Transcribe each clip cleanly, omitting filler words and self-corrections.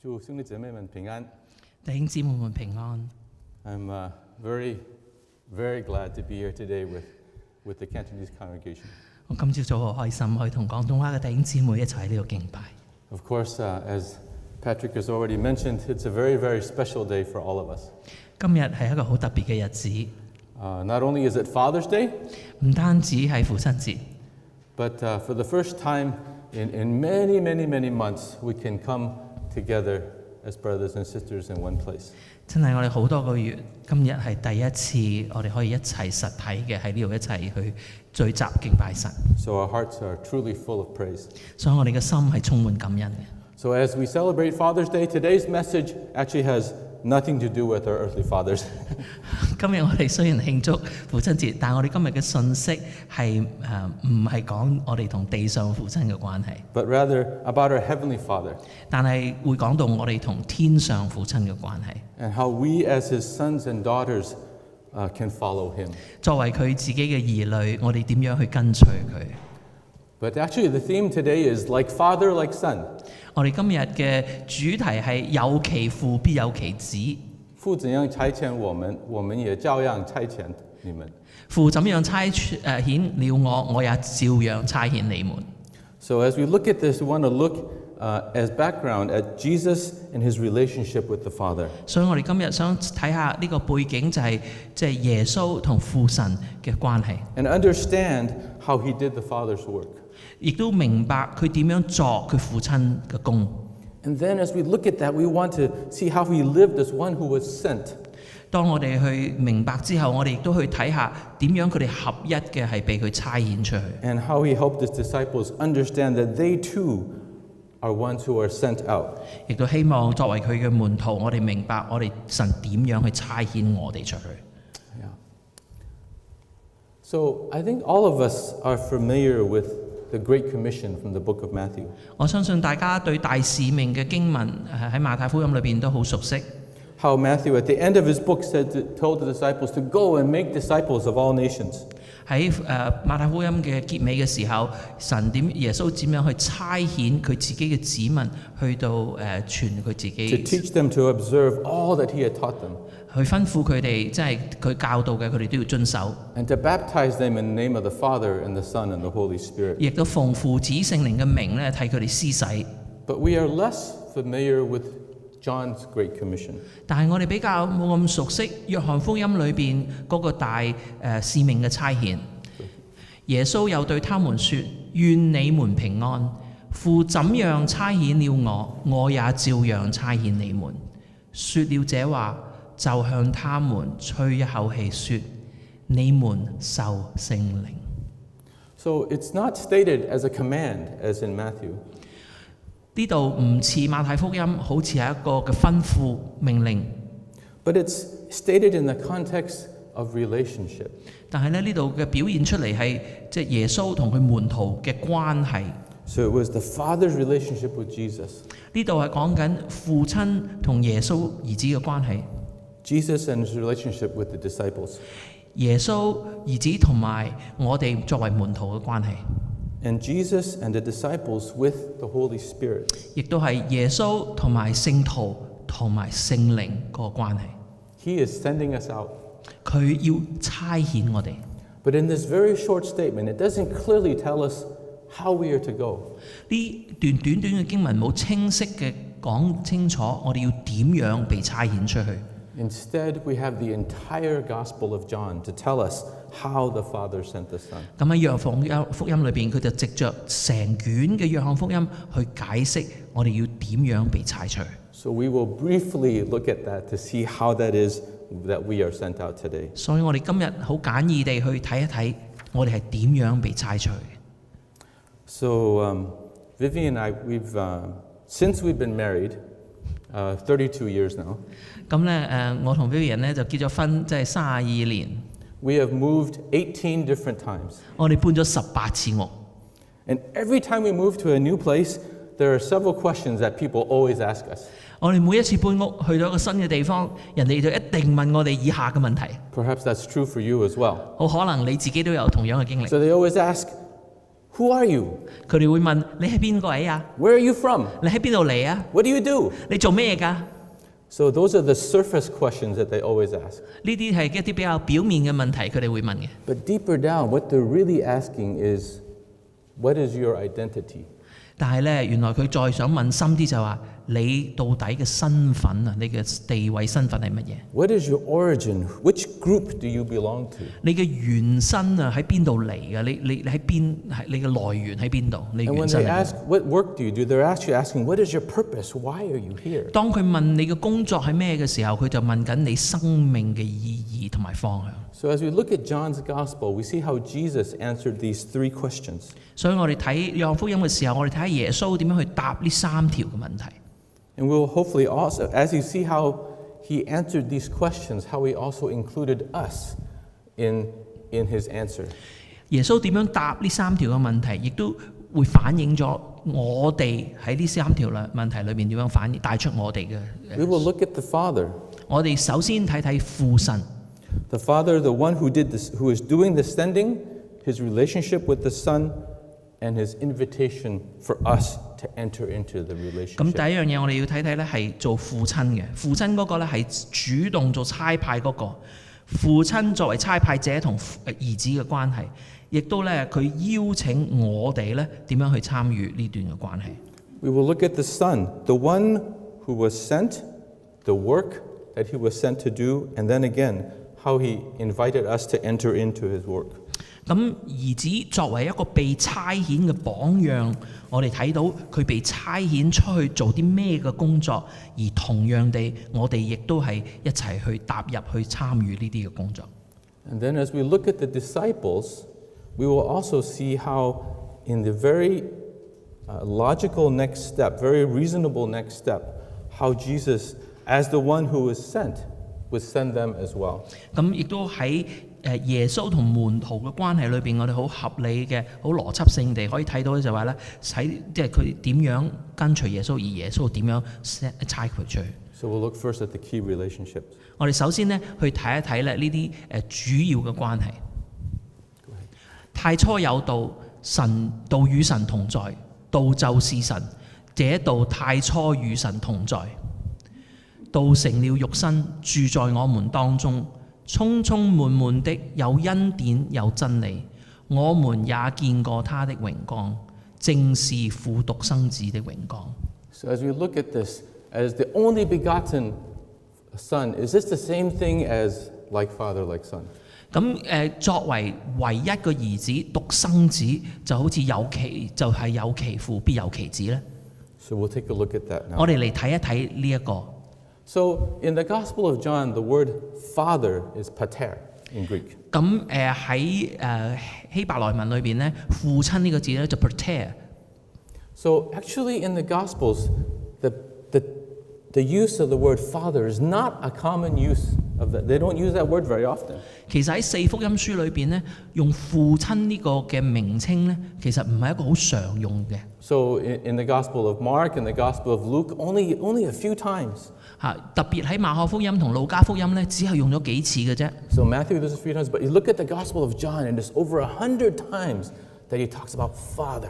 祝兄弟姐妹們平安。弟兄姊妹們平安。I'm very, very glad to be here today with the Cantonese congregation. 我今朝早好開心，可以同廣東話嘅弟兄姊妹一齊喺呢度敬拜。Of course, as Patrick has already mentioned, it's a very, very special day for all of us. 今日係一個好特別嘅日子。Not only is it Father's Day, 唔單止係父親節， but for the first time in many, many, many months, we can come together as brothers and sisters in one place. 真係我哋好多個月，今日係第一次，我哋可以一齊實體嘅喺呢度一齊去聚集敬拜神。So our hearts are truly full of praise. 所以我哋嘅心係充滿感恩嘅。So as we celebrate Father's Day, today's message actually has nothing to do with our earthly fathers. 今日我哋雖然慶祝父親節，但係我哋今日嘅信息係唔係講我哋同地上父親嘅關係， but rather about our Heavenly Father 但係會講到我哋同天上父親嘅關係， and how we as His sons and daughters can follow Him. 作為佢自己嘅兒女，我哋點樣去跟隨佢？ But actually the theme today is like father, like son. 我哋今日嘅主題係有其父必有其子。父怎樣差遣我們，我們也照樣差遣你們。父怎樣差遣了我，我也照樣差遣你們。 So as we look at this, we want to look as background at Jesus and His relationship with the Father. 所以我哋今日想睇下呢個背景，就係耶穌同父神嘅關係， And understand how He did the Father's work. 亦都明白佢點樣作佢父親嘅工。 And then as we look at that, we want to see how He lived as one who was sent. 當我哋去明白之後，我哋亦都去睇下點樣佢哋合一嘅係被佢差遣出去， And how He helped His disciples understand that they too are ones who are sent out. 亦都希望作為佢嘅門徒，我哋明白我哋神點樣去差遣我哋出去。 Yeah. So I think all of us are familiar with the Great Commission from the book of Matthew. 我相信大家對大使命嘅經文喺馬太福音裏邊都好熟悉。 How Matthew at the end of his book told the disciples to go and make disciples of all nations. 喺馬太福音嘅結尾嘅時候，耶穌點樣去差遣佢自己嘅子民去到傳佢自 To 己， teach them to observe all that He had taught them. 去吩咐佢哋，即係佢教導嘅，佢哋都要遵守。 And to baptize them in the name of the Father and the Son and the Holy Spirit. 亦都奉父子聖靈嘅名咧，替佢哋施洗。 But we are less familiar with John's Great Commission. 但係我哋比較冇咁熟悉約翰福音裏邊嗰個大使命嘅差遣。耶穌又對他們說：願你們平安！父怎樣差遣了我，我也照樣差遣你們。說了這話，就向他們吹一口氣，說：你們受聖靈。 So it's not stated as a command as in Matthew. 呢度唔似馬太福音，好似係一個嘅吩咐命令， But it's stated in the context of relationship. 但係咧呢度嘅表現出嚟係即係耶穌同佢門徒嘅關係。 So it was the Father's relationship with Jesus. 呢度係講緊父親同耶穌兒子嘅關係， Jesus and His relationship with the disciples. 耶穌兒子同埋我哋作為門徒嘅關係， And Jesus and the disciples with the Holy Spirit. 亦都係耶穌同埋聖徒同埋聖靈個關係。 He is sending us out. 佢要差遣我哋。 But in this very short statement, it doesn't clearly tell us how we are to go. 呢段短短嘅經文冇清晰嘅講清楚，我哋要點樣被差遣出去。 Instead, we have the entire Gospel of John to tell us how the Father sent the Son. 咁喺約翰福音裏邊，佢就藉着成卷嘅約翰福音去解釋我哋要點樣被差出去。 So we will briefly look at that to see how that is that we are sent out today. 所以我哋今日好簡易地去睇一睇，我哋係點樣被差出去。 So Vivian and I, since we've been married, 32 years now, 咁咧我同 Vivian 咧就結咗婚，即係32年。 we have moved 18 different times. 我哋搬咗18次屋。 And every time we move to a new place, there are several questions that people always ask us. 我哋每一次搬屋去到一個新嘅地方，人哋就一定問我哋以下嘅問題。 Perhaps that's true for you as well. 好可能你自己都有同樣嘅經歷。 So they always ask, who are you? 佢哋會問你係邊個位啊？ Where are you from? 你喺邊度嚟啊？ What do you do? 你做咩㗎？ So those are the surface questions that they always ask. 呢啲係一啲比較表面嘅問題，佢哋會問嘅。But deeper down, what they're really asking is, what is your identity? 但係咧，原來佢再想問深啲就話：你到底嘅身份啊，你嘅地位身份係乜嘢？ What is your origin? Which group do you belong to? 你嘅原身啊喺邊度嚟嘅？你喺邊？係你嘅來源喺邊度？你 And 原 when 身 they 係邊 ask, what work do you do? They're actually asking, what is your purpose? Why are you here? 當佢問你嘅工作係咩嘅時候，佢就問緊你生命嘅意義同埋方向。So as we look at John's gospel, we see how Jesus answered these three questions. 所以我哋睇約翰福音嘅時候，我哋睇下耶穌點樣去答呢三條嘅問題。And we'll hopefully also, as you see how he answered these questions, how he also included us in his answer. 耶穌點樣答呢三條嘅問題，亦都會反映咗我哋喺呢三條問題裏面點樣反映帶出我哋嘅。We will look at the Father. 我哋首先睇睇父神。The Father, the one who did this, who is doing the sending, his relationship with the Son, and his invitation for us to enter into the 咁第 relationship. 一樣嘢我哋要睇睇咧係做父親嘅，父親嗰個咧係主動做差派嗰個，父親作為差派者同兒子嘅關係，亦都咧佢邀請我哋咧點樣去參與呢段嘅關係。We will look at the Son, the one who was sent, the work that he was sent to do, and then again, how he invited us to enter into his work. 咁兒子作為一個被差遣嘅榜樣，我哋睇到佢被差遣出去做啲咩嘅工作，而同樣地，我哋亦都係一齊去踏入去參與呢啲嘅工作。And then as we look at the disciples, we will also see how in the very logical next step, very reasonable next step, how Jesus, as the one who was sent, would send them as well. 咁亦都喺耶穌同門徒嘅關係裏邊，我哋好合理嘅、好邏輯性地可以睇到就話咧，喺即係佢點樣跟隨耶穌，而耶穌點樣差佢出去。So we'll look first at the key relationships. 我哋首先呢，去睇一睇咧呢啲主要嘅關係。太初有道，道與神同在，道就是神，這道太初與神同在。道成了肉身，住在我們當中，充充滿滿的有恩典有真理。我們也見過他的榮光，正是父獨生子的榮光。So as we look at this, as the only begotten Son, is this the same thing as like Father, like Son? 咁作為唯一個兒子獨生子，就好似有其父必有其子咧。So we'll take a look at that now. 我哋嚟睇一睇呢一個。So in the Gospel of John, the word Father is pater in Greek. 咁喺希伯來文裏邊咧，父親呢個字咧就 pater。So actually in the Gospels, the use of the word Father is not a common use of that. They don't use that word very often. 其實喺四福音書裏邊咧，用父親呢個嘅名稱咧，其實唔係一個好常用嘅。So in the Gospel of Mark and the Gospel of Luke, only a few times. 特別喺馬可福音同路加福音咧，只係用咗幾次嘅啫。So Matthew does it a few times, but you look at the Gospel of John, and it's over 100 times that he talks about Father.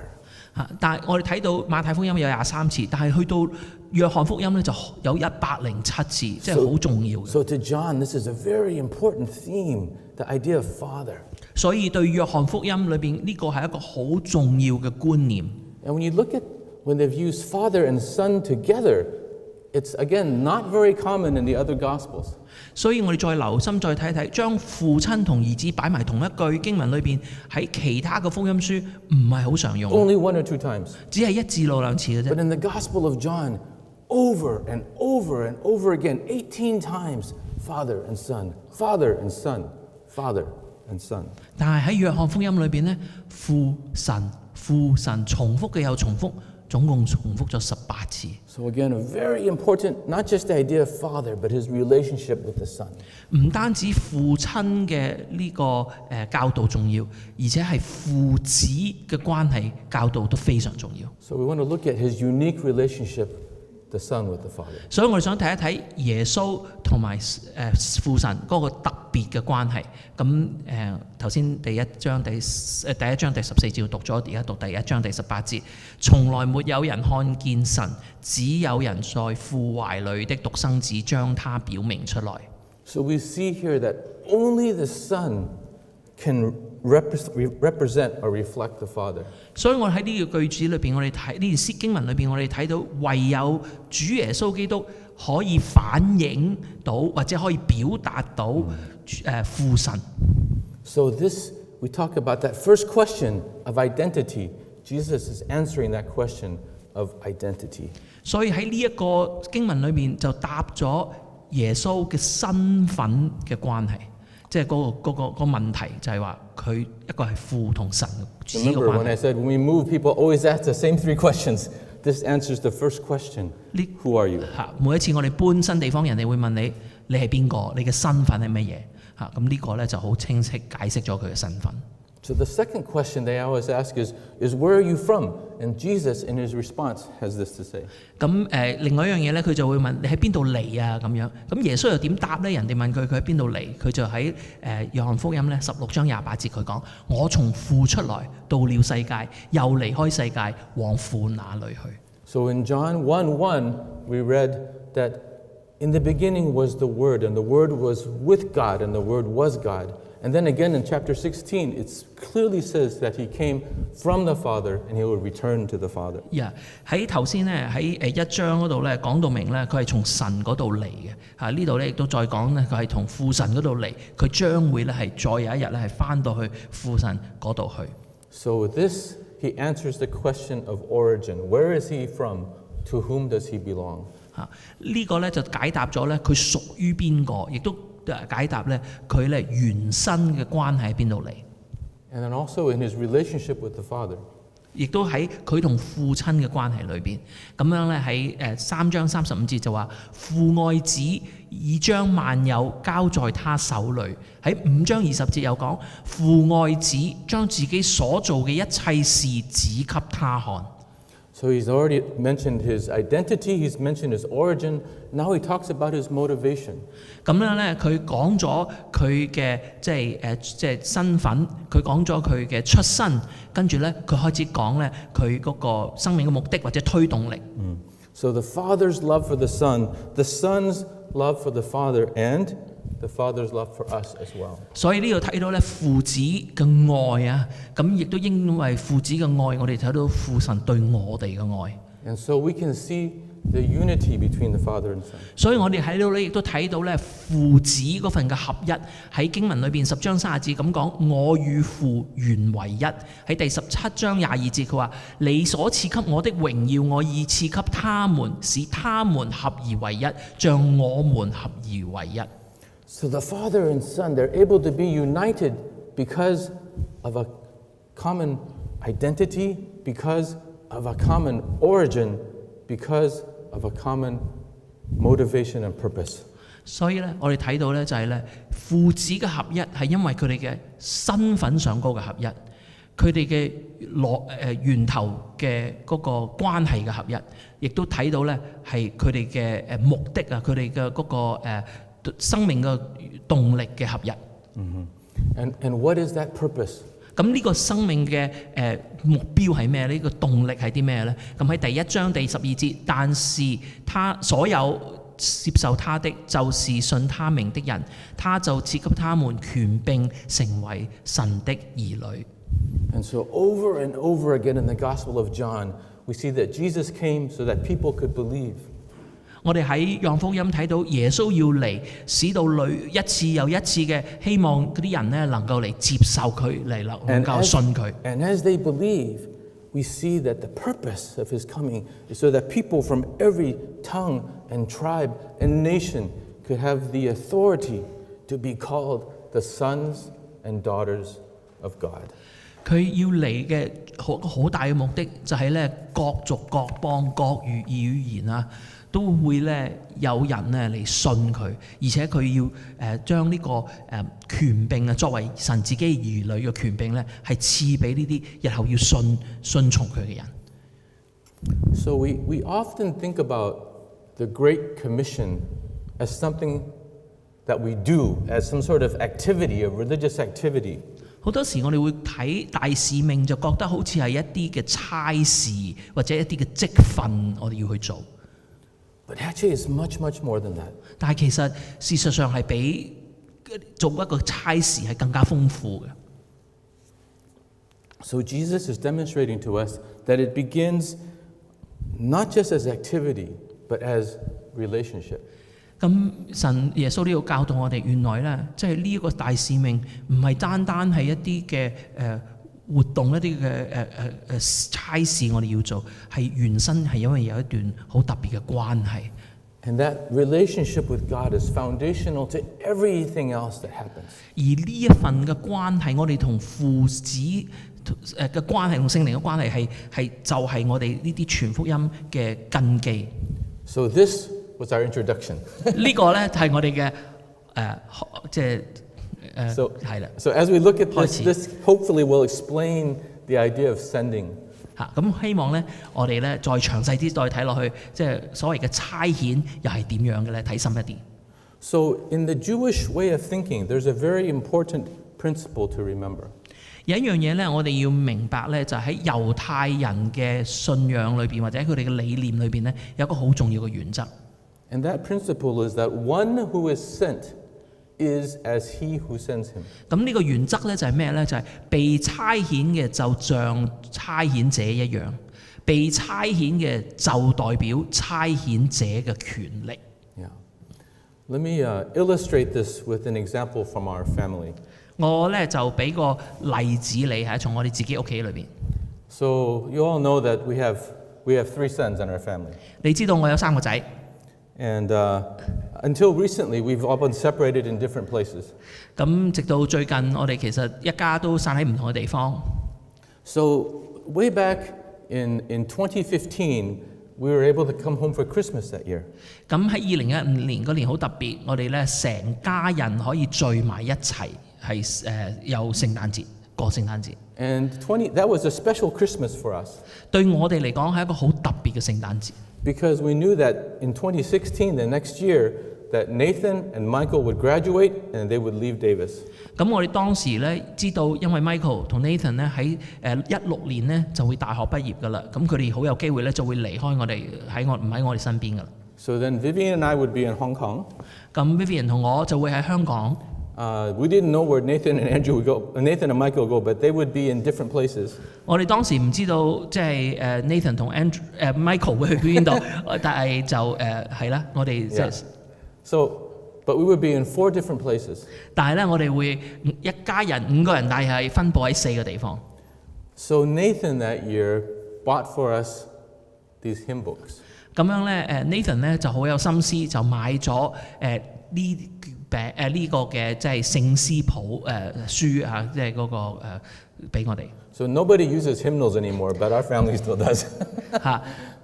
但係我哋睇到馬太福音有23次，但係去到約翰福音咧就有107次，即係好重要嘅。So to John, this is a very important theme, the idea of Father. 所以對約翰福音裏邊呢個係一個好重要嘅觀念。And when you look at when they've used Father and Son together, it's again not very common in the other Gospels. 所以我哋再留心再睇睇，將父親同兒子擺埋同一句經文裏邊，喺其他嘅福音書唔係好常用， Only 1 or 2 times. 只係1至2次嘅啫。But in the Gospel of John, over and over and over again, 18 times, Father and Son, Father and Son, Father and Son. 但係喺約翰福音裏邊咧，父神重複嘅又重複，總共重複咗18次。So again, a very important, not just the idea of Father, but his relationship with the Son. 唔單止父親嘅呢個教導重要，而且係父子嘅關係教導都非常重要。 So we want to look at his unique relationship the Son with the Father. 所以我哋想睇一睇耶穌同埋父神嗰個特別嘅關係。咁頭先第一章第14節讀咗，而家讀第1章第18節。從來沒有人看見神，只有人在父懷裏的獨生子將他表明出來。So we see here that only the Son can represent or reflect the Father. 所以我喺呢個句子裏邊，我哋睇呢段經文裏邊，我哋睇到唯有主耶穌基督可以反映到或者可以表達到父神。So we talk about that first question of identity. Jesus is answering that question of identity. 所以喺呢一個經文裏面就答咗耶穌嘅身份嘅關係，即係嗰個問題就係話佢一個係父同神子嘅 Remember 關 when 係。 I said when we move, people always ask the same 3 questions. This answers the first question. Who are you? 每一次我哋搬新地方，人哋會問你係邊個，你嘅身份係乜嘢？咁呢個咧就好清晰解釋咗佢嘅身份。So the second question they always ask is where are you from? And Jesus in his response has this to say. 咁另外一樣嘢咧，佢就會問你喺邊度嚟啊咁樣。咁耶穌又點答咧？人哋問佢喺邊度嚟，佢就喺約翰福音咧16章28節佢講：我從父出來，到了世界，又離開世界，往父那裏去。So in John 1:1, we read that in the beginning was the Word, and the Word was with God, and the Word was God. And then again in chapter 16, it clearly says that he came from the Father and he will return to the Father. 喺頭先咧喺1章嗰度咧講到明咧，佢係從神嗰度嚟嘅。呢度咧亦都再講咧，佢係同父神嗰度嚟，佢將會咧係再有一日咧係翻到去父神嗰度去。So this, he answers the question of origin. Where is he from? To whom does he belong? 呢個咧就解答咗咧佢屬於邊個，亦都解答咧佢咧原生嘅關係喺邊度嚟。And then also in his relationship with the Father. 亦都喺佢同父親嘅關係裏邊，咁樣咧喺3章35節就話父愛子，已將萬有交在他手裏。喺5章20節又講父愛子，將自己所做嘅一切事指給他看。So he's already mentioned his identity, he's mentioned his origin, now he talks about his motivation. 咁樣咧，佢講咗佢嘅即係身份，佢講咗佢嘅出身，跟住咧佢開始講咧佢嗰個生命嘅目的或者推動力。So the Father's love for the Son, the Son's love for the Father, and the Father's love for us as well. 所以呢度睇到咧父子嘅愛啊，咁亦都因為父子嘅愛，我哋睇到父神對我哋嘅愛。And so we can see the unity between the Father and Son. 所以我哋喺度咧亦都睇到咧父子嗰份嘅合一，喺經文裏邊10章30節咁講：我與父原為一。喺第17章22節佢話：你所賜給我的榮耀，我已賜給他們，使他們合而為一，像我們合而為一。So the Father and Son, they're able to be united because of a common identity, because of a common origin, because of a common motivation and purpose. 所以咧，我哋睇到咧就係咧父子嘅合一係因為佢哋嘅身份上高嘅合一，佢哋嘅源頭嘅嗰個關係嘅合一，亦都睇到咧係佢哋嘅目的啊，佢哋嘅嗰個生命嘅動力嘅合一。And what is that purpose? 咁呢個生命嘅目標係咩呢？呢個動力係啲咩呢？咁喺第1章第12節，但是他所有接受他的，就是信他名的人，他就賜給他們權柄成為神的兒女。And so over and over again in the Gospel of John, we see that Jesus came so that people could believe. 我哋喺約翰福音睇到耶穌要嚟，使到一次又一次嘅希望嗰啲人咧能夠嚟接受佢，嚟能夠信佢。And as they believe, we see that the purpose of his coming is so that people from every tongue and tribe and nation could have the authority to be called the sons and daughters of God. 佢要嚟嘅好大嘅目的就係咧各族各邦各語言啊，都會咧有人咧嚟信佢，而且佢要將呢個權柄啊，作為神自己兒女嘅權柄咧，係賜俾呢啲日後要順從佢嘅人。So we often think about the Great Commission as something that we do, as some sort of activity, a religious activity. 好多時我哋會睇大使命就覺得好似係一啲嘅差事或者一啲嘅職分，我哋要去做。But actually, it's much, much more than that. 但係其實事實上係比做一個差事係更加豐富嘅。So Jesus is demonstrating to us that it begins not just as activity, but as relationship. 咁神耶穌呢度教導我哋，原來咧，即係呢一個大使命唔係單單係一啲嘅活動，一啲嘅差事我哋要做，係原身係因為有一段好特別嘅關係。And that relationship with God is foundational to everything else that happens. 而呢一份嘅關係，我哋同父子嘅關係，同聖靈嘅關係係就係我哋呢啲傳福音嘅根基。So this was our introduction. 呢個咧係我哋嘅即係係啦。So as we look at this hopefully will explain the idea of sending. 咁希望咧，我哋咧再詳細啲再睇落去，即係所謂嘅差遣又係點樣嘅咧？睇深一啲。So in the Jewish way of thinking, there's a very important principle to remember. 有一樣嘢咧，我哋要明白咧，就喺猶太人嘅信仰裏邊，或者佢哋嘅理念裏邊咧，有一個好重要嘅原則。And that principle is that one who is sent is as he who sends him. 咁呢個原則咧就係咩咧？就係被差遣嘅就像差遣者一樣，被差遣嘅就代表差遣者嘅權力。Yeah. Let me illustrate this with an example from our family. 我咧就俾個例子你係從我哋自己屋企裏邊。So you all know that we have 3 sons in our family. 你知道我有3個仔。And until recently, we've all been separated in different places. 咁直到最近，我哋其實一家都散喺唔同嘅地方。So way back in 2015, we were able to come home for Christmas that year. 咁喺2015年嗰年好特別，我哋咧成家人可以聚埋一齊，係有聖誕節過聖誕節。And that was a special Christmas for us. 對我哋嚟講係一個好特別嘅聖誕節。Because we knew that in 2016, the next year, that Nathan and Michael would graduate and they would leave Davis. 咁我哋當時咧知道，因為 Michael 同 Nathan 咧喺16年咧就會大學畢業噶啦，咁佢哋好有機會咧就會離開我哋，唔喺我哋身邊噶啦。So then Vivian and I would be in Hong Kong. 咁 Vivian 同我就會喺香港。We didn't know where Nathan and Andrew would go, Nathan and Michael would go, but they would be in different places. 我哋當時唔知道即係Nathan 同 Michael 會去邊度，但係就係啦，我哋即係。But we would be in 4 different places. 但係咧，我哋會一家人5個人，但係分佈喺4個地方。So Nathan that year bought for us these hymn books. 咁樣咧，Nathan 咧就好有心思，就買咗呢個嘅即係聖詩譜書啊，即係嗰個俾我哋。So nobody uses hymnals anymore, but our family still does.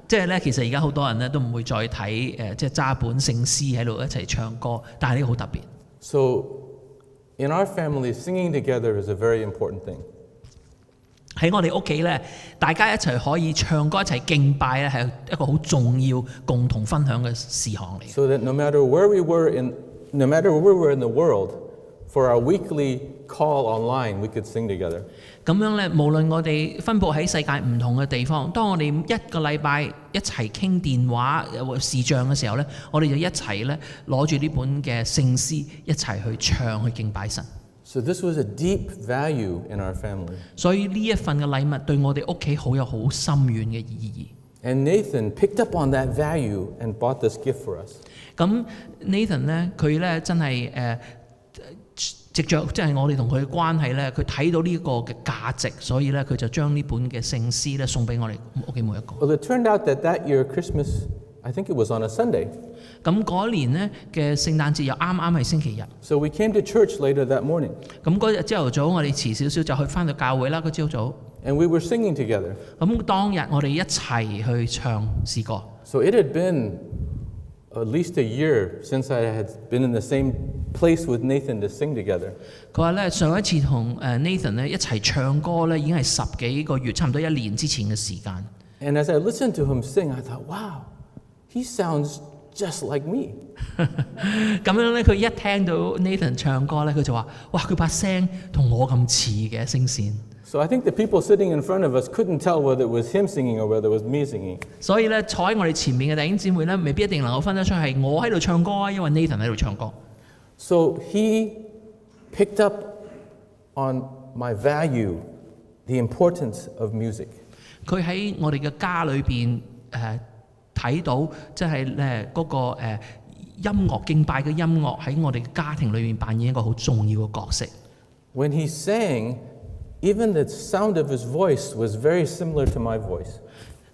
即係咧，其實而家好多人咧都唔會再睇即係揸本聖詩喺度一齊唱歌，但係呢個好特別。So in our family, singing together is a very important thing. 喺我哋屋企咧，大家一齊可以唱歌一齊敬拜咧，係一個好重要共同分享嘅事項嚟。So that no matter where we were in the world, for our weekly call online, we could sing together. 咁樣咧，無論我哋分佈喺世界唔同嘅地方，當我哋一個禮拜一齊傾電話視像嘅時候咧，我哋就一齊咧攞住呢本嘅聖詩一齊去唱去敬拜神。So this was a deep value in our family. 所以呢一份嘅禮物對我哋屋企好有好深遠嘅意義。And Nathan picked up on that value and bought this gift for us. 咁 Nathan 咧，佢咧真係藉着即係我哋同佢嘅關係咧，佢睇到呢個嘅價值，所以咧佢就將呢本嘅聖詩咧送俾我哋屋企每一個。Well, it turned out that year Christmas, I think it was on a Sunday. 咁嗰年咧嘅聖誕節又啱係星期日。So we came to church later that morning. 咁嗰日朝頭早我哋遲少少就去返到教會啦，嗰朝早。And we were singing together. 咁當日我哋一齊去唱詩歌。So it had been at least a year since I had been in the same place with Nathan to sing together. 佢話咧上一次同Nathan 咧一齊唱歌咧已經係10幾個月，差唔多1年之前嘅時間。And as I listened to him sing, I thought, wow, he sounds just like me. 咁樣咧，佢一聽到 Nathan 唱歌咧，佢就話：哇！佢把聲同我咁似嘅聲線。So I think the people sitting in front of us couldn't tell whether it was him singing or whether it was me singing. 所以咧，坐喺我哋前面嘅弟兄姊妹咧，未必一定能夠分得出係我喺度唱歌啊，因為 Nathan 喺度唱歌。So he picked up on my value, the importance of music. 佢喺我哋嘅家裏邊睇到，即係咧嗰個音樂敬拜嘅音樂喺我哋嘅家庭裏面扮演一個好重要嘅角色。When he sang, even the sound of his voice was very similar to my voice.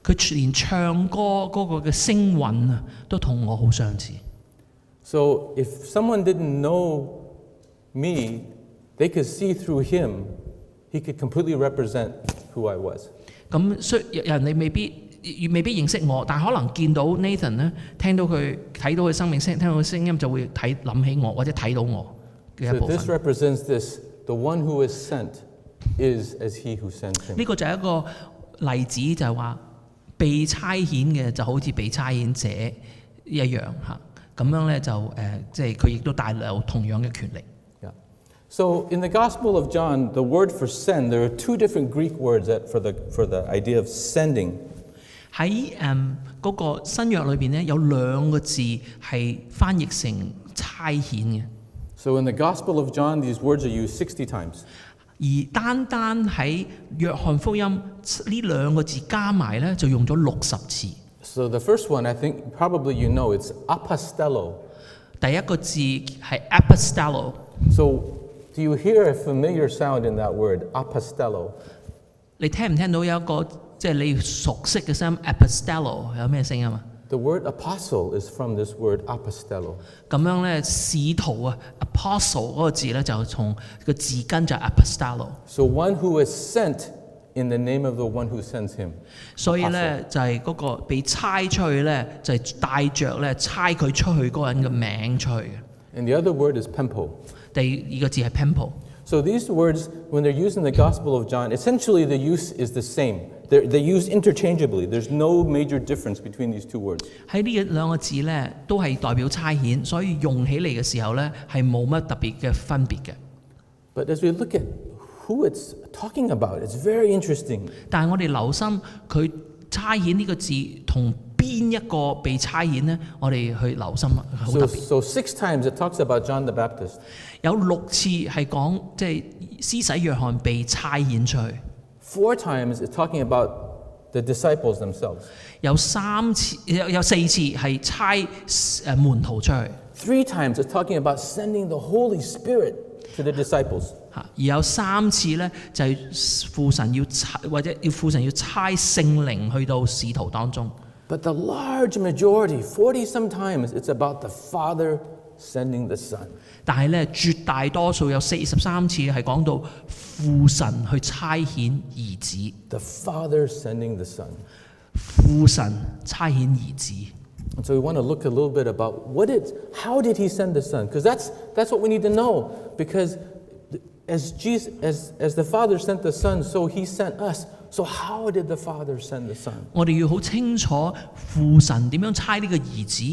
佢連唱歌嗰個嘅聲韻啊，都同我好相似。So if someone didn't know me, they could see through him. He could completely represent who I was. 咁雖人哋未必認識我，但可能見到 Nathan 咧，聽到佢睇到佢生命聲，聽到佢聲音就會諗起我，或者睇到我嘅一 So 部 this 分。represents this: the one who is sent is as he who sent him. 呢個就係一個例子，就係話被差遣嘅就好似被差遣者一樣嚇。咁樣咧就即係佢亦都帶有同樣嘅權力。Yeah. So in the Gospel of John, the word for send, there are two different Greek words for the idea of sending. 喺嗰個新約裏邊咧，有兩個字係翻譯成差遣嘅。So in the Gospel of John, these words are used 60 times. 而單喺約翰福音呢兩個字加埋咧，就用咗60次。So the first one, I think probably you know, it's apostello. 第一個字係 apostello。So do you hear a familiar sound in that word, apostello? 你聽唔聽到有一個即係你熟悉嘅聲音 apostello 有咩聲音啊？ The word apostle is from this word apostello. 咁樣咧，使徒啊 apostle 嗰個字咧就從個字根就係 apostello。So one who is sent in the name of the one who sends him. 所以咧就係嗰個被差出去咧，就係帶着咧差佢出去嗰個人嘅名出去嘅。And the other word is pempo. 第二個字係 pempo。So these words, when they're used in the Gospel of John, essentially the use is the same. They're used interchangeably. There's no major difference between these two words. 喺呢兩個字咧，都係代表差遣，所以用起嚟嘅時候咧，係冇乜特別嘅分別嘅。But as we look at who it's talking about, it's very interesting. 但係我哋留心佢差遣呢個字同邊一個被差遣呢？我哋去留心啊，好特別。So 6 times it talks about John the Baptist. 有6次係講即係施洗約翰被差遣出去。4 times it's talking about the disciples themselves. 有4次係差門徒出去。 3 times it's talking about sending the Holy Spirit to the disciples. 而有3次咧就係父神要差聖靈去到使徒當中。But the large majority, 40 sometimes, it's about the Father sending the Son. 但係咧絕大多數有43次係講到父神去差遣兒子。The Father sending the Son. 父神差遣兒子。And so we want to look a little bit about how did he send the Son? Because that's what we need to know. Because as the Father sent the Son, so he sent us. So how did the Father send the Son? 我哋要好清楚父神點樣差呢個兒子，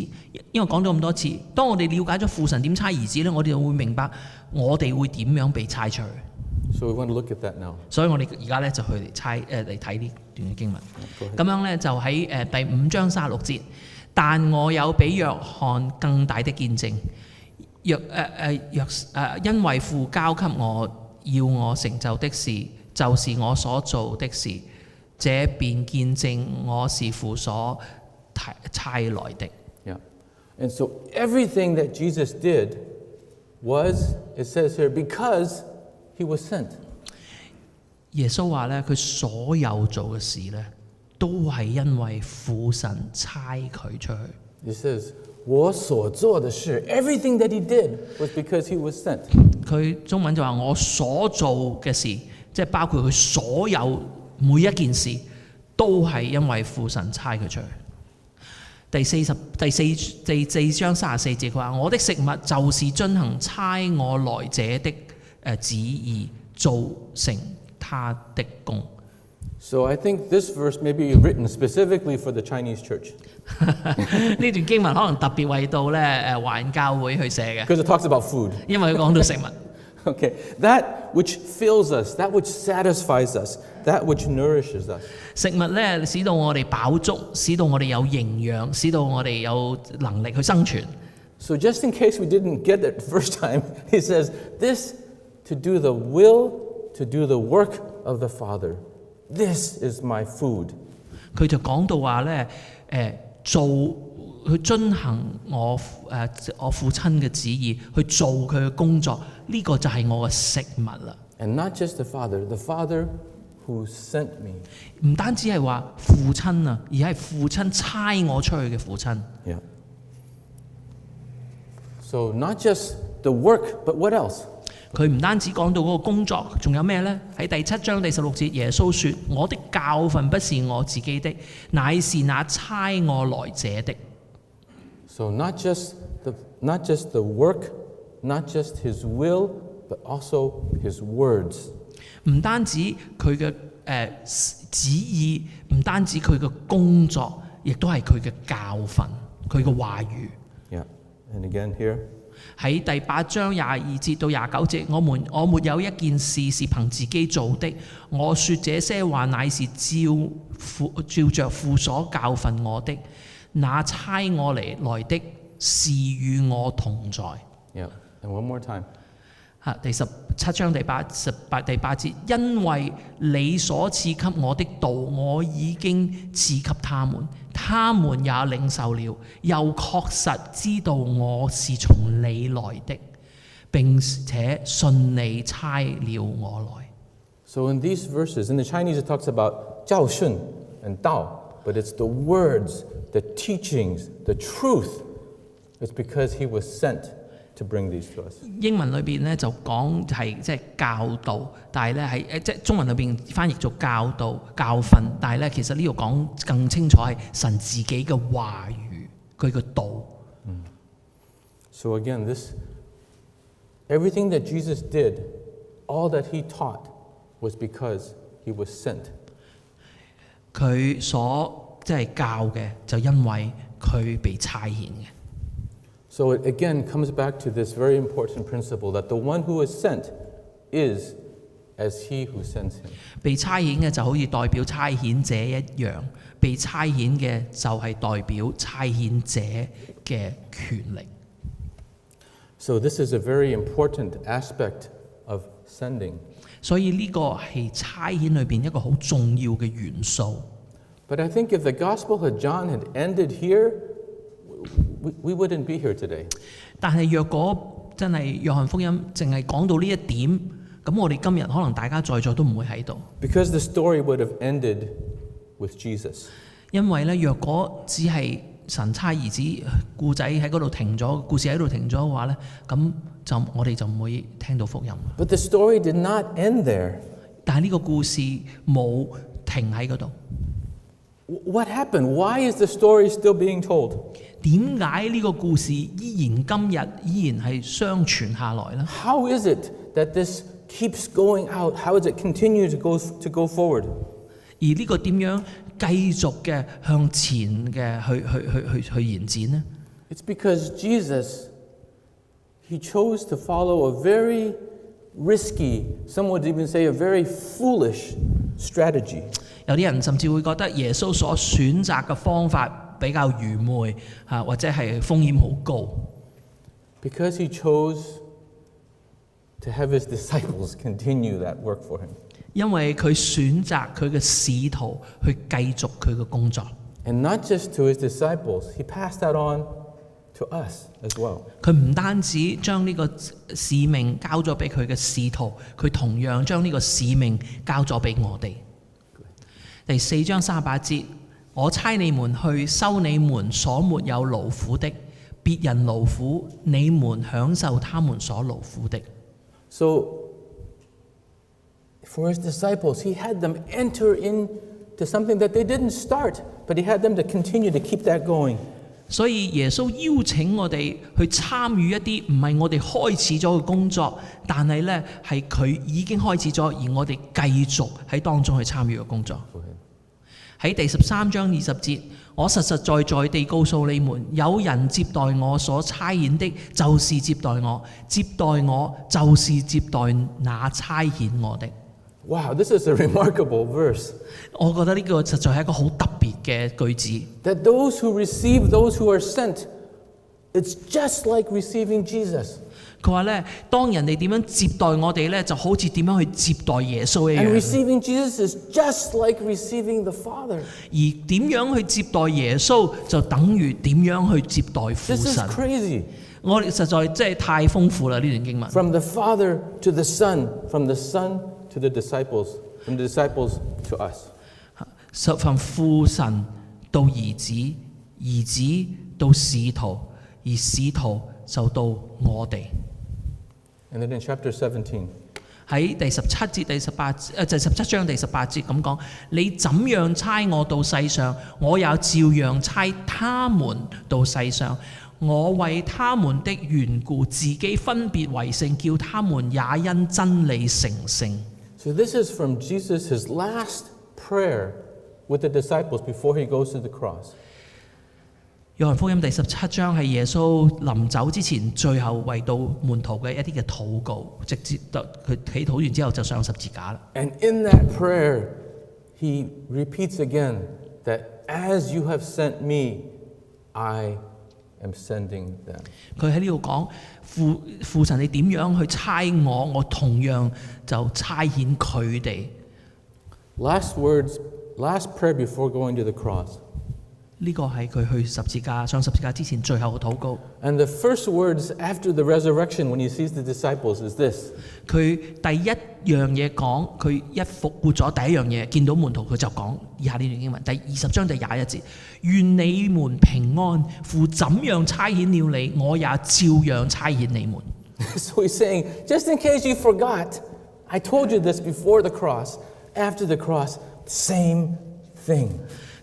因為講咗咁多次，當我哋了解咗父神點差兒子咧，我哋就會明白我哋會點樣被差出去。So we want to look at that now. 所以我哋而家咧就去嚟睇呢段嘅經文。咁樣咧就喺第5章36節，但我有比約翰更大的見證，因為父交給我要我成就的事，就是我所做的事，這便見證我是父所差來的。Yeah. And so everything that Jesus did was, it says here, because he was sent. 耶穌話咧，佢所有做嘅事咧，都係因為父神差佢出去。It says, 我所做的事, everything that he did was because he was sent. 佢中文就話我所做嘅事，即係包括佢所有每一件事，都係因為父神差佢出去。第四章34節佢話：我的食物就是遵行差我來者的旨意，做成他的工。So I think this verse may be written specifically for the Chinese church 呢段經文可能特別為到咧華人教會去寫嘅， because it talks about food. 因為佢講到食物。 Okay, that which fills us, that which satisfies us, that which nourishes us. 食物咧使到我哋飽足，使到我哋有營養，使到我哋有能力去生存。 So just in case we didn't get it the first time, he says, this to do the will, to do the work of the Father. This is my food. 佢就講到話咧，去遵行我父親嘅旨意，去做佢嘅工作，呢、個就係我嘅食物啦。 And not just the Father who sent me. 唔單止係話父親啊，而係父親差我出去嘅父親。 Yeah. So not just the work, but what else? 佢唔單止講到嗰個工作，仲有咩呢？喺第7章第16節，耶穌說：我的教訓不是我自己的，乃是那差我來者的。 So not just the work, not just his will, but also his words. 唔單止佢嘅旨意，唔單止佢嘅工作，亦都係佢嘅教訓，佢嘅話語。 Yeah. And again here. 喺第8章22節到29節，我沒有一件事是憑自己做的，我說這些話乃是照着父所教訓我的，那差我來的是與我同在。 Yeah. And one more time. 第17章第8節，因為你所賜給我的道，我已經賜給他們，他們也領受了，又確實知道我是從你來的，並且信你差了我來。 So in these verses, in the Chinese it talks about 教訓 and 道, but it's the words, the teachings, the truth. It's because he was sent to bring these to us. 英文裏邊咧就講係即係教導，但係咧係即係中文裏邊翻譯做教導、教訓，但係咧其實呢度講更清楚係神自己嘅話語，佢嘅道。So again, everything that Jesus did, all that he taught, was because he was sent. 佢所即係教嘅，就因為佢被差遣嘅。 So it again comes back to this very important principle that the one who is sent is as he who sends him. 被差遣嘅就好似代表差遣者一樣，被差遣嘅就係代表差遣者嘅權力。So this is a very important aspect of sending. 所以呢個係差遣裏邊一個好重要嘅元素。 But I think if the Gospel of John had ended here, we wouldn't be here today. 但係若果真係約翰福音淨係講到呢一點，咁我哋今日可能大家在座都唔會喺度。 Because the story would have ended with Jesus. 因為咧，若果只係神差兒子故仔喺嗰度停咗，故事喺度停咗嘅話咧，咁我哋就唔會聽到福音。 But the story did not end there. 但係呢個故事冇停喺嗰度。 What happened? Why is the story still being told? 點解呢個故事依然今日依然係相傳下來呢？ How is it that this keeps going out? How does it continue to go forward? 而呢個點樣繼續嘅向前嘅去延展呢？ It's because Jesus, he chose to follow a very risky, some would even say a very foolish strategy. 有啲人甚至會覺得耶穌所選擇嘅方法比較愚昧或者係風險好高。 Because he chose to have his disciples continue that work for him. 因為佢選擇佢嘅使徒去繼續佢嘅工作。 And not just to his disciples, he passed that on to us as well. 佢唔單止將呢個使命交咗俾佢嘅使徒，佢同樣將呢個使命交咗俾我哋。第4章38節，我差你們去收你們所沒有勞苦的，別人勞苦，你們享受他們所勞苦的。 So, for his disciples, he had them enter into something that they didn't start, but he had them to continue to keep that going. 所以耶穌邀請我哋去參與一啲唔係我哋開始咗嘅工作，但係呢係佢已經開始咗，而我哋繼續喺當中去參與嘅工作。喺第13章20節，我實實在在地告訴你們，有人接待我所差遣的，就是接待我；接待我，就是接待那差遣我的。Wow, this is a remarkable verse. 我覺得呢個實在係一個好特別嘅句子。That those who receive those who are sent, it's just like receiving Jesus. 佢話咧，當人哋點樣接待我哋咧，就好似點樣去接待耶穌一 And 樣。 receiving Jesus is just like receiving the Father. 而點樣去接待耶穌，就等於點樣去接待父 This is 神。 crazy. 我哋實在真係太豐富啦！呢段經文。 From the Father to the Son, from the Son to the disciples, from the disciples to us. 從父神到兒子，兒子到使徒，而使徒就到我哋。And then in chapter 17, 喺第17節、第17章第18節咁講：你怎樣差我到世上，我也照樣差他們到世上。我為他們的緣故，自己分別為聖，叫他們也因真理成聖。 so this is from Jesus, his last prayer with the disciples before he goes to the cross. 約翰福音第17章係耶穌臨走之前最後為到門徒嘅一啲嘅禱告，直接到佢祈禱完之後就上十字架啦。 And in that prayer, he repeats again that as you have sent me, I am sending them. 佢喺呢度講父神你點樣去差我，我同樣就差遣佢哋。 Last words, last prayer before going to the cross. 呢個係佢去上十字架之前最後嘅禱告。 And the first words after the resurrection when he sees the disciples is this. 佢第一樣嘢講，佢一復活咗第一樣嘢，見到門徒佢就講以下呢段經文，第20章第21節：願你們平安，父怎樣差遣了你，我也照樣差遣你們。 So he's saying, just in case you forgot, I told you this before the cross, after the cross, same thing.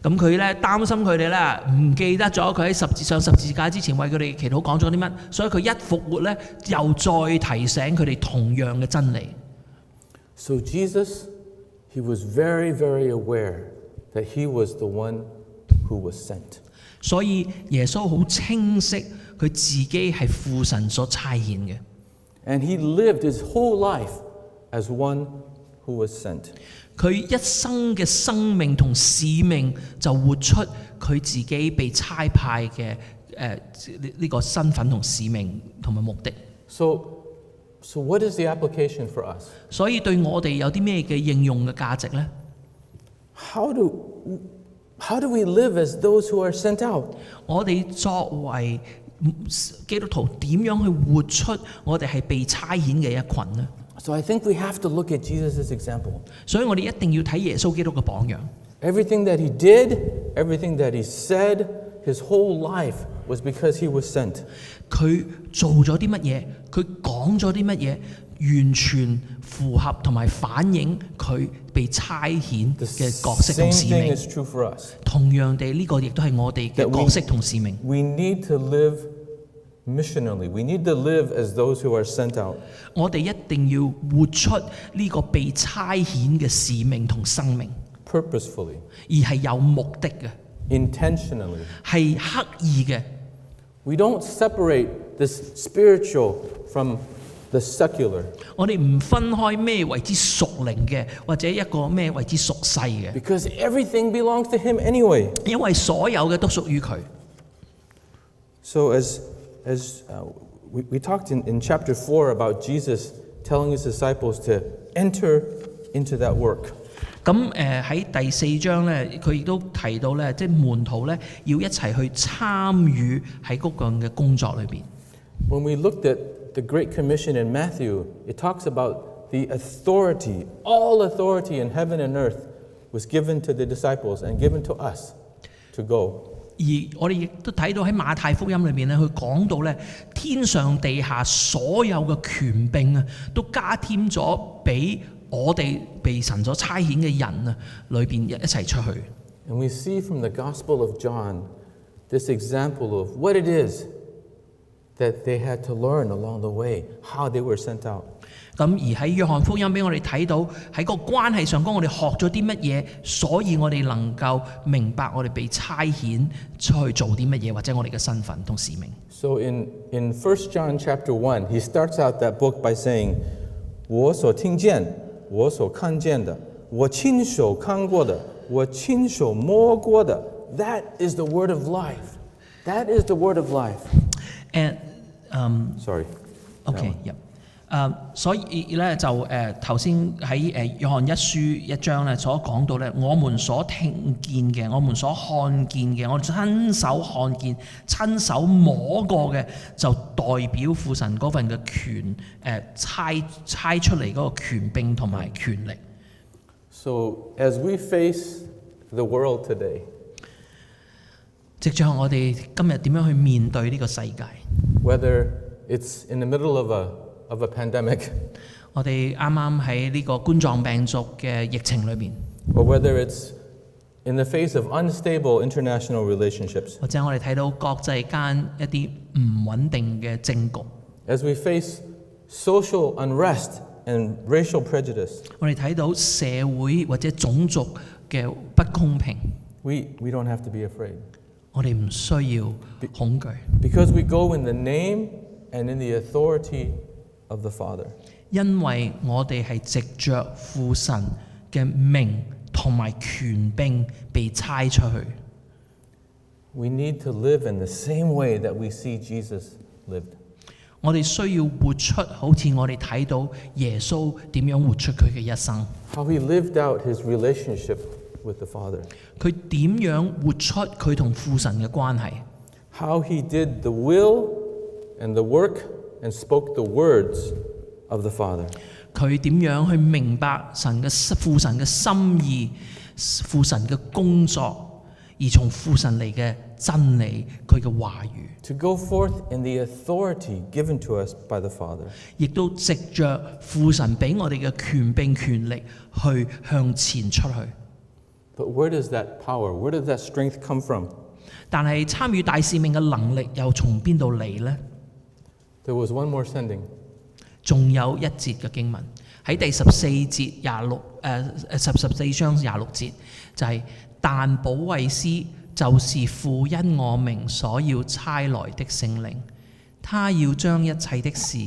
咁佢咧擔心佢哋咧唔記得咗佢喺上十字架之前為佢哋祈禱講咗啲乜，所以佢一復活咧又再提醒佢哋同樣嘅真理。 So Jesus, he was very, very aware that he was the one who was sent. 所以耶穌好清晰佢自己係父神所差遣嘅。 And he lived his whole life as one who was sent. 佢一生嘅生命同使命就活出佢自己被差派嘅呢個身份同使命同埋目的。So what is the application for us? 所以對我哋有啲咩嘅應用嘅價值呢？ How do we live as those who are sent out? 我哋作為基督徒點樣去活出我哋係被差遣嘅一群呢？ So I think we have to look at Jesus' example. 所以我哋一定要睇耶穌基督嘅榜樣。 Everything that he did, everything that he said, his whole life was because he was sent. 佢做咗啲乜嘢？佢講咗啲乜嘢？完全符合同埋反映佢被差遣嘅角色同使 Same thing 命。 is true for us. 同樣地，呢個亦都係我哋嘅角色同使命。 We need to live missionally. We need to live as those who are sent out. 我哋一定要活出呢個被差遣嘅使命同生命， Purposefully, 而係有目的嘅， intentionally. 係刻意嘅。 We don't separate this spiritual from the secular. 我哋唔分開咩為之屬靈嘅，或者一個咩為之屬世嘅， Because everything belongs to him anyway. 因為所有嘅都屬於佢。 So as we talked in chapter 4 about Jesus telling his disciples to enter into that work. 咁喺第4章咧，佢亦都提到咧，即係門徒咧要一齊去參與喺嗰個嘅工作裏邊。 When we looked at the Great Commission in Matthew, it talks about the authority, all authority in heaven and earth was given to the disciples and given to us to go. 而我哋亦都睇到喺馬太福音裏邊咧，佢講到咧天上地下所有嘅權柄啊，都加添咗俾我哋被神所差遣嘅人啊，裏邊一齊出去。 And we see from the Gospel of John this example of what it is that they had to learn along the way, how they were sent out. 咁而喺約翰福音俾我哋睇到喺個關係上講，我哋學咗啲乜嘢，所以我哋能夠明白我哋被差遣出去做啲乜嘢，或者我哋嘅身份同使命。So in 1 John chapter 1, he starts out that book by saying, 我所听见，我所看见的，我亲手看过的，我亲手摸过的, that is the word of life. That is the word of life. And Sorry. OK， 所以咧就頭先喺約翰一書1章咧所講到咧，我們所聽見嘅，我們所看見嘅，我親手看見、親手摸過嘅，就代表父神嗰份嘅權差出嚟嗰個權柄同埋權力。So as we face the world today, 藉著我哋今日點樣去面對呢個世界 whether it's in the middle of a pandemic, 我哋啱啱喺呢個冠狀病毒嘅疫情裏邊， or whether it's in the face of unstable international relationships, 或者我哋睇到國際間一啲唔穩定嘅政局， as we face social unrest and racial prejudice, 我哋睇到社會或者種族嘅不公平， we don't have to be afraid. 我哋唔需要恐懼， Because we go in the name and in the authority of the Father. 因為我哋係藉着父神嘅名同埋權柄被差出去。We need to live in the same way that we see Jesus lived. 我哋需要活出好似我哋睇到耶穌點樣活出佢嘅一生， How he lived out his relationship with the Father. 佢點樣活出佢同父神嘅關係， How he did the will and the work and spoke the words of the Father. 佢點樣去明白父神嘅心意、父神嘅工作，而從父神嚟嘅真理，佢嘅話語， To go forth in the authority given to us by the Father. 亦都藉着父神俾我哋嘅權柄權力去向前出去。 But where does that power, where does that strength come from? 但係參與大使命嘅能力又從邊度嚟呢？ There was one more sending. 仲有一節嘅經文喺第14節14章26節，就係、但保惠師就是父因我名所要差來的聖靈，他要將一切的事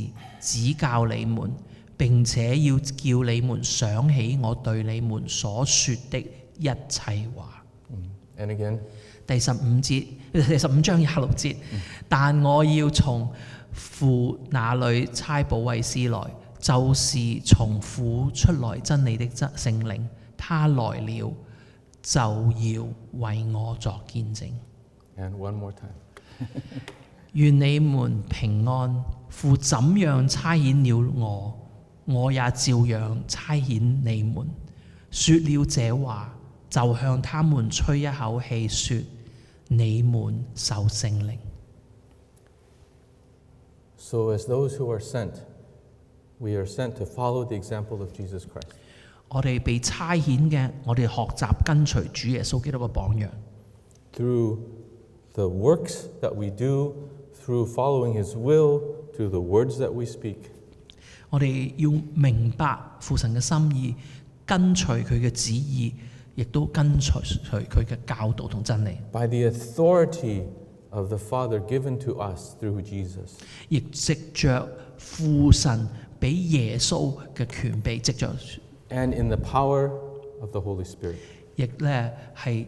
指教你們，並且要叫你們想起我對你們所說的一切話。And again, 第15章26節，但我要從父那裏差保惠師來，就是從父出來真理的聖靈，他來了就要為我作見證。 and one more time. 願你們平安，父怎樣差遣了我，我也照樣差遣你們。說了這話，就向他們吹一口氣，說：你們受聖靈。So as those who are sent, we are sent to follow the example of Jesus Christ. 我哋被差遣嘅，我哋學習跟隨主耶穌基督嘅榜樣。 Through the works that we do, through following his will, through the words that we speak. 我哋要明白父神嘅心意，跟隨佢嘅旨意，亦都跟隨佢嘅教導同真理。 By the authority of the Father given to us through Jesus. 亦藉着父神俾耶穌嘅權柄，藉着 And in the power of the Holy Spirit. 亦咧係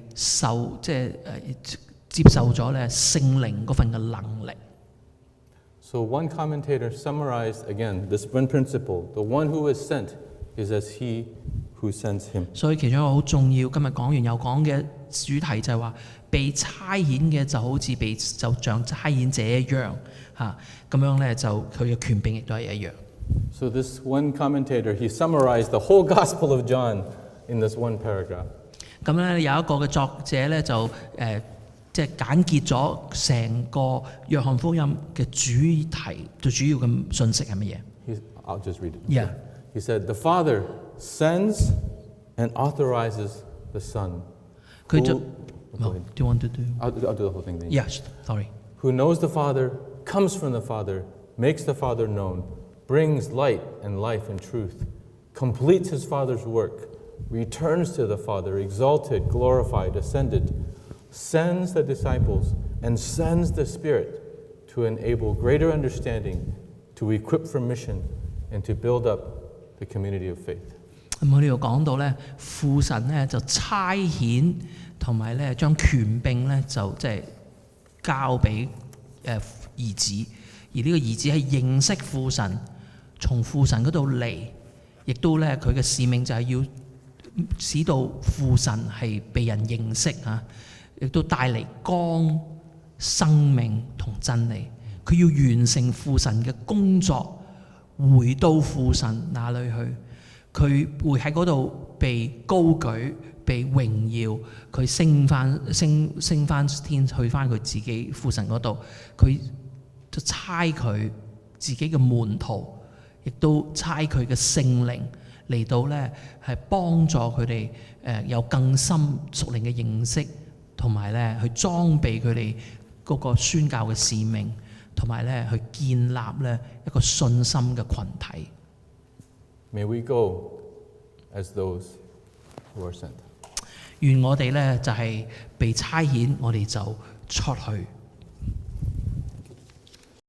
接受咗咧聖靈嗰份嘅能力。 So one commentator summarized again this one principle: the one who is sent is as he who sends him. 所以其中一個好重要，今日講完又講嘅主題就係話，被差遣嘅就好似就像差遣者一樣嚇，咁樣咧就佢嘅權柄亦都係一樣。 So this one commentator, he summarized the whole Gospel of John in this one paragraph. 咁咧有一個嘅作者咧就即係簡潔咗成個約翰福音嘅主題，最主要嘅信息係乜嘢？ I'll just read it. Yeah. He said, the Father sends and authorizes the Son, 佢就 Do you want to do? I'll do the whole thing then. Yes. Sorry. Who knows the Father, comes from the Father, makes the Father known, brings light and life and truth, completes his Father's work, returns to the Father, exalted, glorified, ascended, sends the disciples, and sends the Spirit to enable greater understanding, to equip for mission, and to build up the community of faith. 咁我呢度講到咧，父神咧就差遣同埋咧將權柄咧就即係交俾兒子，而呢個兒子係認識父神，從父神嗰度嚟，亦都咧佢嘅使命就係要使到父神係被人認識嚇，亦都帶嚟光、生命同真理。佢要完成父神嘅工作，回到父神那裏去。佢會喺嗰度被高舉、被榮耀，佢升翻天，去翻佢自己父神嗰度，佢就差佢自己嘅門徒，亦都差佢嘅聖靈嚟到咧，係幫助佢哋有更深屬靈嘅認識，同埋咧去裝備佢哋嗰個宣教嘅使命，同埋咧去建立咧一個信心嘅群體。May we go as those who are sent. 願我哋咧就係被差遣，我哋就出去。